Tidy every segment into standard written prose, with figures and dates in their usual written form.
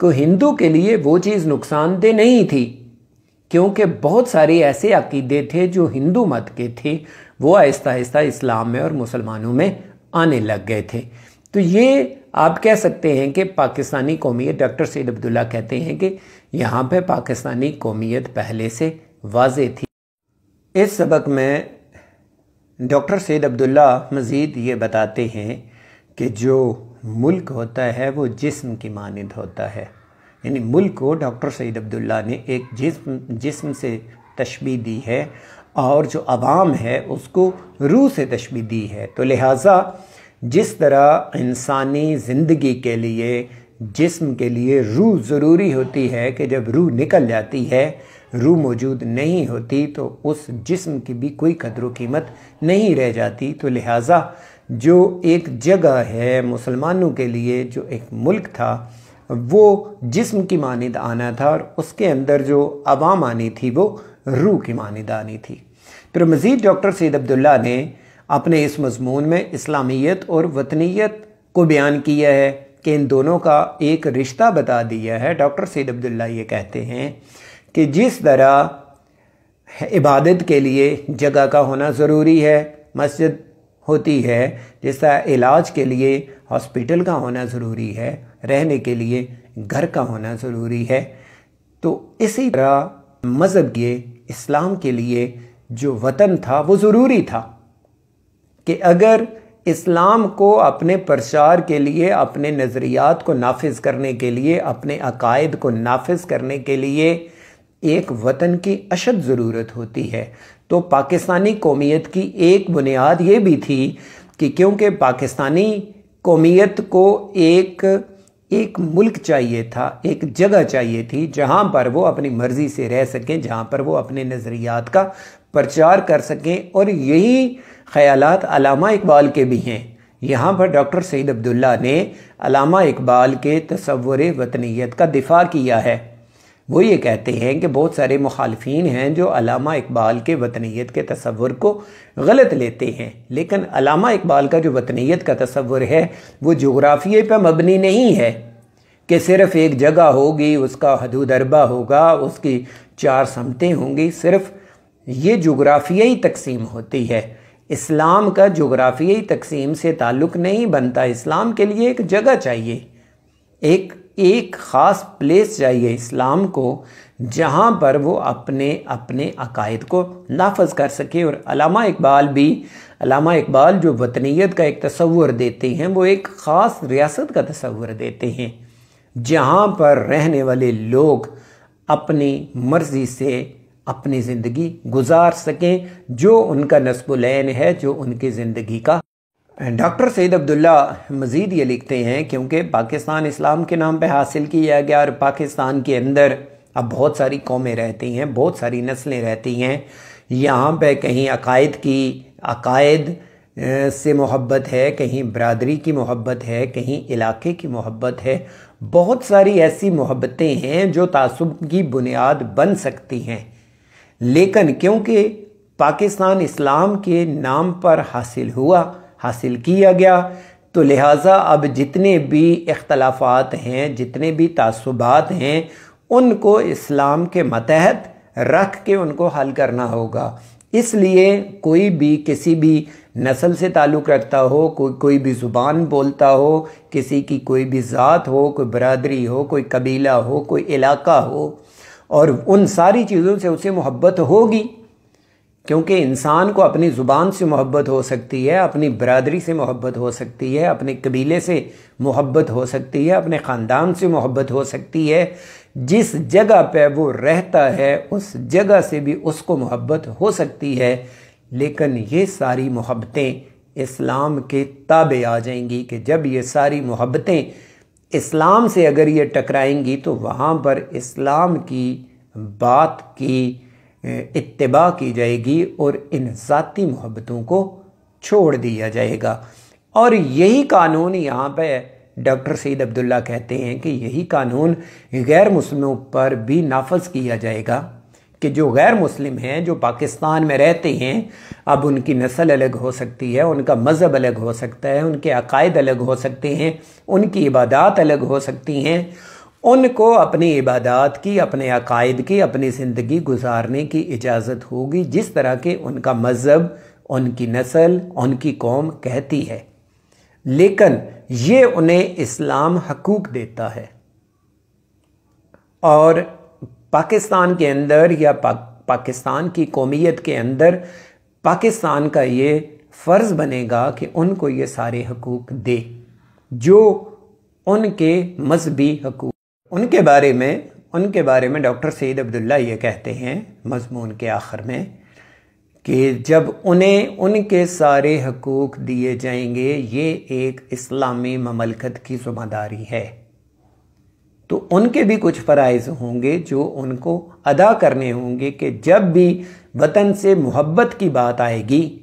کہ ہندو کے لیے وہ چیز نقصان دہ نہیں تھی، کیونکہ بہت سارے ایسے عقیدے تھے جو ہندو مت کے تھے، وہ آہستہ آہستہ اسلام میں اور مسلمانوں میں آنے لگ گئے تھے۔ تو یہ آپ کہہ سکتے ہیں کہ پاکستانی قومیت، ڈاکٹر سید عبداللہ کہتے ہیں کہ یہاں پہ پاکستانی قومیت پہلے سے واضح تھی۔ اس سبق میں ڈاکٹر سید عبداللہ مزید یہ بتاتے ہیں کہ جو ملک ہوتا ہے وہ جسم کی مانند ہوتا ہے، یعنی ملک کو ڈاکٹر سید عبداللہ نے ایک جسم سے تشبیہ دی ہے، اور جو عوام ہے اس کو روح سے تشبیہ دی ہے۔ تو لہٰذا جس طرح انسانی زندگی کے لیے جسم کے لیے روح ضروری ہوتی ہے کہ جب روح نکل جاتی ہے، روح موجود نہیں ہوتی تو اس جسم کی بھی کوئی قدر و قیمت نہیں رہ جاتی، تو لہٰذا جو ایک جگہ ہے مسلمانوں کے لیے، جو ایک ملک تھا، وہ جسم کی مانند آنا تھا، اور اس کے اندر جو عوام آنی تھی وہ روح کی مانند آنی تھی۔ پھر مزید ڈاکٹر سید عبداللہ نے اپنے اس مضمون میں اسلامیت اور وطنیت کو بیان کیا ہے کہ ان دونوں کا ایک رشتہ بتا دیا ہے۔ ڈاکٹر سید عبداللہ یہ کہتے ہیں کہ جس طرح عبادت کے لیے جگہ کا ہونا ضروری ہے، مسجد ہوتی ہے، جس طرح علاج کے لیے ہاسپٹل کا ہونا ضروری ہے، رہنے کے لیے گھر کا ہونا ضروری ہے، تو اسی طرح مذہب کے اسلام کے لیے جو وطن تھا وہ ضروری تھا کہ اگر اسلام کو اپنے پرچار کے لیے، اپنے نظریات کو نافذ کرنے کے لیے، اپنے عقائد کو نافذ کرنے کے لیے ایک وطن کی اشد ضرورت ہوتی ہے، تو پاکستانی قومیت کی ایک بنیاد یہ بھی تھی کہ کیونکہ پاکستانی قومیت کو ایک ملک چاہیے تھا، ایک جگہ چاہیے تھی جہاں پر وہ اپنی مرضی سے رہ سکیں، جہاں پر وہ اپنے نظریات کا پرچار کر سکیں، اور یہی خیالات علامہ اقبال کے بھی ہیں۔ یہاں پر ڈاکٹر سید عبداللہ نے علامہ اقبال کے تصور وطنیت کا دفاع کیا ہے۔ وہ یہ کہتے ہیں کہ بہت سارے مخالفین ہیں جو علامہ اقبال کے وطنیت کے تصور کو غلط لیتے ہیں، لیکن علامہ اقبال کا جو وطنیت کا تصور ہے وہ جغرافیے پہ مبنی نہیں ہے کہ صرف ایک جگہ ہوگی، اس کا حدود اربع ہوگا، اس کی 4 سمتیں ہوں گی، صرف یہ جغرافیائی تقسیم ہوتی ہے۔ اسلام کا جغرافیائی تقسیم سے تعلق نہیں بنتا، اسلام کے لیے ایک جگہ چاہیے، ایک خاص پلیس چاہیے اسلام کو جہاں پر وہ اپنے عقائد کو نافذ کر سکے۔ اور علامہ اقبال جو وطنیت کا ایک تصور دیتے ہیں وہ ایک خاص ریاست کا تصور دیتے ہیں جہاں پر رہنے والے لوگ اپنی مرضی سے اپنی زندگی گزار سکیں، جو ان کا نصب العین ہے، جو ان کی زندگی کا۔ ڈاکٹر سید عبداللہ مزید یہ لکھتے ہیں کیونکہ پاکستان اسلام کے نام پہ حاصل کیا گیا، اور پاکستان کے اندر اب بہت ساری قومیں رہتی ہیں، بہت ساری نسلیں رہتی ہیں، یہاں پہ کہیں عقائد سے محبت ہے، کہیں برادری کی محبت ہے، کہیں علاقے کی محبت ہے، بہت ساری ایسی محبتیں ہیں جو تعصب کی بنیاد بن سکتی ہیں، لیکن کیونکہ پاکستان اسلام کے نام پر حاصل کیا گیا، تو لہٰذا اب جتنے بھی اختلافات ہیں، جتنے بھی تعصبات ہیں، ان کو اسلام کے ماتحت رکھ کے ان کو حل کرنا ہوگا۔ اس لیے کوئی بھی کسی بھی نسل سے تعلق رکھتا ہو، کوئی بھی زبان بولتا ہو، کسی کی کوئی بھی ذات ہو، کوئی برادری ہو، کوئی قبیلہ ہو، کوئی علاقہ ہو، اور ان ساری چیزوں سے اسے محبت ہوگی، کیونکہ انسان کو اپنی زبان سے محبت ہو سکتی ہے، اپنی برادری سے محبت ہو سکتی ہے، اپنے قبیلے سے محبت ہو سکتی ہے، اپنے خاندان سے محبت ہو سکتی ہے، جس جگہ پہ وہ رہتا ہے اس جگہ سے بھی اس کو محبت ہو سکتی ہے، لیکن یہ ساری محبتیں اسلام کے تابع آ جائیں گی کہ جب یہ ساری محبتیں اسلام سے اگر یہ ٹکرائیں گی تو وہاں پر اسلام کی بات کی اتباع کی جائے گی اور ان ذاتی محبتوں کو چھوڑ دیا جائے گا۔ اور یہی قانون یہاں پہ ڈاکٹر سید عبداللہ کہتے ہیں کہ یہی قانون غیر مسلموں پر بھی نافذ کیا جائے گا کہ جو غیر مسلم ہیں، جو پاکستان میں رہتے ہیں، اب ان کی نسل الگ ہو سکتی ہے، ان کا مذہب الگ ہو سکتا ہے، ان کے عقائد الگ ہو سکتے ہیں، ان کی عبادات الگ ہو سکتی ہیں، ان کو اپنی عبادات کی، اپنے عقائد کی، اپنی زندگی گزارنے کی اجازت ہوگی جس طرح کہ ان کا مذہب، ان کی نسل، ان کی قوم کہتی ہے، لیکن یہ انہیں اسلام حقوق دیتا ہے۔ اور پاکستان کے اندر یا پاکستان کی قومیت کے اندر پاکستان کا یہ فرض بنے گا کہ ان کو یہ سارے حقوق دے جو ان کے مذہبی حقوق۔ ان کے بارے میں ڈاکٹر سعید عبداللہ یہ کہتے ہیں مضمون کے آخر میں کہ جب انہیں ان کے سارے حقوق دیے جائیں گے، یہ ایک اسلامی مملکت کی ذمہ داری ہے، تو ان کے بھی کچھ فرائض ہوں گے جو ان کو ادا کرنے ہوں گے کہ جب بھی وطن سے محبت کی بات آئے گی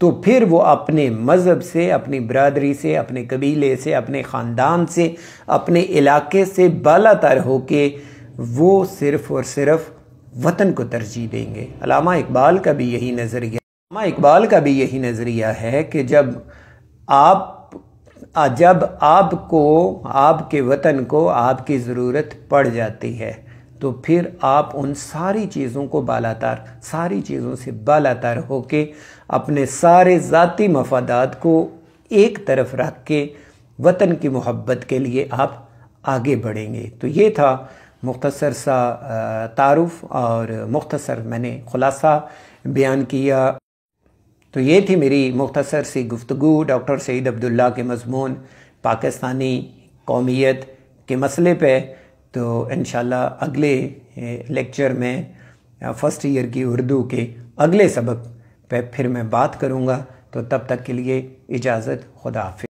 تو پھر وہ اپنے مذہب سے، اپنی برادری سے، اپنے قبیلے سے، اپنے خاندان سے، اپنے علاقے سے بالا تر ہو کے وہ صرف اور صرف وطن کو ترجیح دیں گے۔ علامہ اقبال کا بھی یہی نظریہ ہے کہ جب آپ کو، آپ کے وطن کو آپ کی ضرورت پڑ جاتی ہے تو پھر آپ ان ساری چیزوں سے بالا تر ہو کے اپنے سارے ذاتی مفادات کو ایک طرف رکھ کے وطن کی محبت کے لیے آپ آگے بڑھیں گے۔ تو یہ تھا مختصر سا تعارف اور مختصر میں نے خلاصہ بیان کیا۔ تو یہ تھی میری مختصر سی گفتگو ڈاکٹر سعید عبداللہ کے مضمون پاکستانی قومیت کے مسئلے پہ۔ تو انشاءاللہ اگلے لیکچر میں فرسٹ ایئر کی اردو کے اگلے سبق پہ پھر میں بات کروں گا۔ تو تب تک کے لیے اجازت، خدا حافظ۔